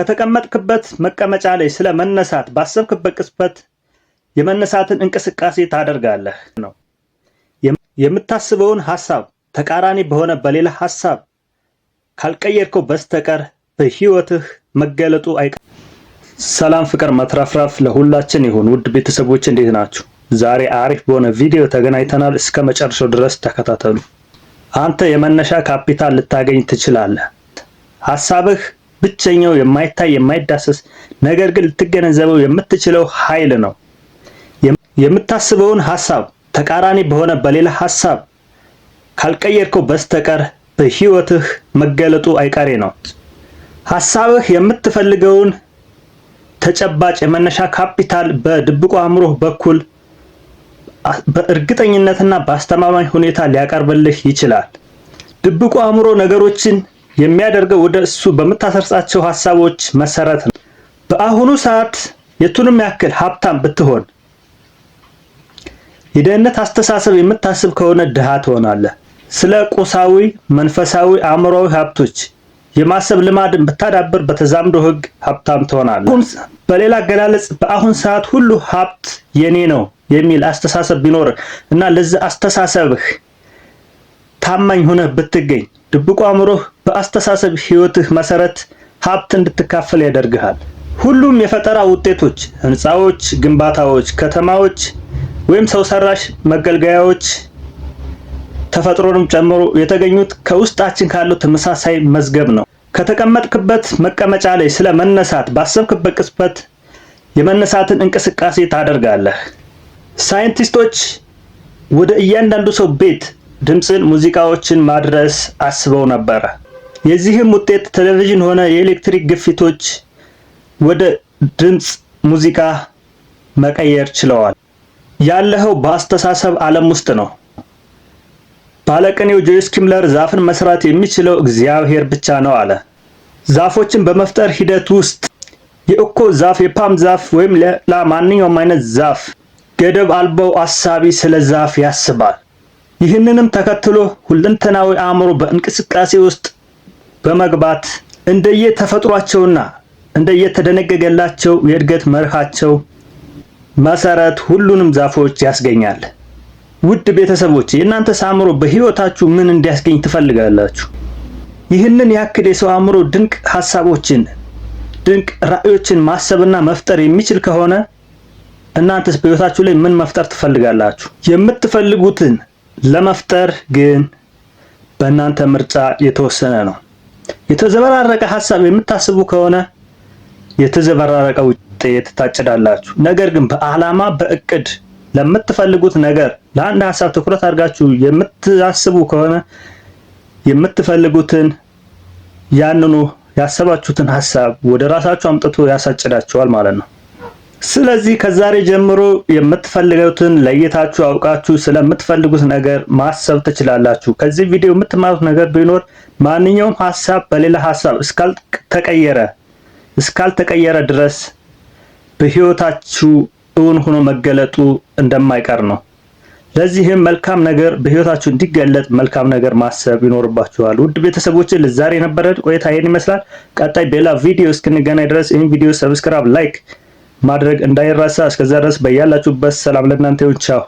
ከተቀመጥክበት መቀመጫ ላይ ስለ መነሳት ባሰብክበት ቅጽበት የመነሳትን እንቅስቃሴ ታደርጋለህ ነው። የምታስበውን ሐሳብ ተቃራኒ በሆነ በሌላ ሐሳብ ካልቀየርከው በስተቀር በህይወትህ መገለጡ አይቀርም። ሰላም፣ ፍቅር፣ መትረፍረፍ ለሁላችን ይሁን። ውድ ቤተሰቦች እንዴት ናችሁ? ዛሬ አሪፍ በሆነ ቪዲዮ ተገናኝተናል። እስከ መጨረሻው ድረስ ተከታተሉ። አንተ የመነሻ ካፒታል ልታገኝ ትችላለህ። ሐሳብህ ብቸኛው የማይታይ የማይዳሰስ ነገር ግን ልትገነዘበው የምትችለው ኃይል ነው። የምታስበውን ሐሳብ ተቃራኒ በሆነ በሌላ ሐሳብ ካልቀየርከው በስተቀር በህይወትህ መገለጡ አይቀሬ ነው። ሐሳብህ የምትፈልገውን ተጨባጭ የመነሻ ካፒታል በድብቁ አእምሮህ በኩል በእርግጠኝነትና በአስተማማኝ ሁኔታ ሊያቀርብልህ ይችላል። ድብቁ አእምሮ ነገሮችን የሚያደርገው ወደ እሱ በምታሰርጻቸው ሐሳቦች መሰረት ነው። በአሁኑ ሰዓት የቱንም ያክል ሀብታም ብትሆን የድህነት አስተሳሰብ የምታስብ ከሆነ ድሃ ትሆናለህ። ስለ ቁሳዊ፣ መንፈሳዊ፣ አእምሮዊ ሀብቶች የማሰብ ልማድን ብታዳብር በተዛምዶ ህግ ሀብታም ትሆናለህ። በሌላ አገላለጽ በአሁን ሰዓት ሁሉ ሀብት የኔ ነው የሚል አስተሳሰብ ቢኖር እና ለዚህ አስተሳሰብህ ታማኝ ሆነህ ብትገኝ ድብቁ አእምሮህ በአስተሳሰብ ህይወትህ መሰረት ሀብት እንድትካፈል ያደርግሃል። ሁሉም የፈጠራ ውጤቶች፣ ህንፃዎች፣ ግንባታዎች፣ ከተማዎች ወይም ሰው ሰራሽ መገልገያዎች ተፈጥሮንም ጨምሮ የተገኙት ከውስጣችን ካለው ተመሳሳይ መዝገብ ነው። ከተቀመጥክበት መቀመጫ ላይ ስለ መነሳት ባሰብክበት ቅጽበት የመነሳትን እንቅስቃሴ ታደርጋለህ። ሳይንቲስቶች ወደ እያንዳንዱ ሰው ቤት ድምፅን፣ ሙዚቃዎችን ማድረስ አስበው ነበረ። የዚህም ውጤት ቴሌቪዥን ሆነ የኤሌክትሪክ ግፊቶች ወደ ድምፅ፣ ሙዚቃ መቀየር ችለዋል። ያለኸው በአስተሳሰብ ዓለም ውስጥ ነው። ባለቅኔው ጆይስ ኪምለር ዛፍን መስራት የሚችለው እግዚአብሔር ብቻ ነው አለ። ዛፎችን በመፍጠር ሂደት ውስጥ የእኮ ዛፍ፣ የፓም ዛፍ ወይም ሌላ ማንኛውም አይነት ዛፍ ገደብ አልባው አሳቢ ስለ ዛፍ ያስባል። ይህንንም ተከትሎ ሁለንተናዊ አእምሮ በእንቅስቃሴ ውስጥ በመግባት እንደየተፈጥሯቸውና እንደየተደነገገላቸው የእድገት መርሃቸው መሰረት ሁሉንም ዛፎች ያስገኛል። ውድ ቤተሰቦች የእናንተ አእምሮ በህይወታችሁ ምን እንዲያስገኝ ትፈልጋላችሁ? ይህንን ያክል የሰው አእምሮ ድንቅ ሐሳቦችን፣ ድንቅ ራዕዮችን ማሰብና መፍጠር የሚችል ከሆነ እናንተስ በህይወታችሁ ላይ ምን መፍጠር ትፈልጋላችሁ? የምትፈልጉትን ለመፍጠር ግን በእናንተ ምርጫ የተወሰነ ነው። የተዘበራረቀ ሐሳብ የምታስቡ ከሆነ የተዘበራረቀ ውጤት ታጭዳላችሁ። ነገር ግን በዓላማ በእቅድ ለምትፈልጉት ነገር ለአንድ ሐሳብ ትኩረት አድርጋችሁ የምታስቡ ከሆነ የምትፈልጉትን ያንኑ ያሰባችሁትን ሐሳብ ወደ ራሳችሁ አምጥቶ ያሳጭዳችኋል ማለት ነው። ስለዚህ ከዛሬ ጀምሮ የምትፈልጉትን ለይታችሁ አውቃችሁ ስለምትፈልጉት ነገር ማሰብ ትችላላችሁ። ከዚህ ቪዲዮ የምትማሩት ነገር ቢኖር ማንኛውም ሐሳብ በሌላ ሐሳብ እስካልተቀየረ ድረስ በህይወታችሁ እውን ሆኖ መገለጡ እንደማይቀር ነው። ለዚህም መልካም ነገር በህይወታችሁ እንዲገለጥ መልካም ነገር ማሰብ ይኖርባችኋል። ውድ ቤተሰቦች ለዛሬ የነበረን ቆይታ ይሄን ይመስላል። ቀጣይ በሌላ ቪዲዮ እስክንገናኝ ድረስ ይህን ቪዲዮ ሰብስክራይብ፣ ላይክ ማድረግ እንዳይረሳ። እስከዛ ድረስ በያላችሁበት ሰላም ለእናንተ ይሁን። ቻው።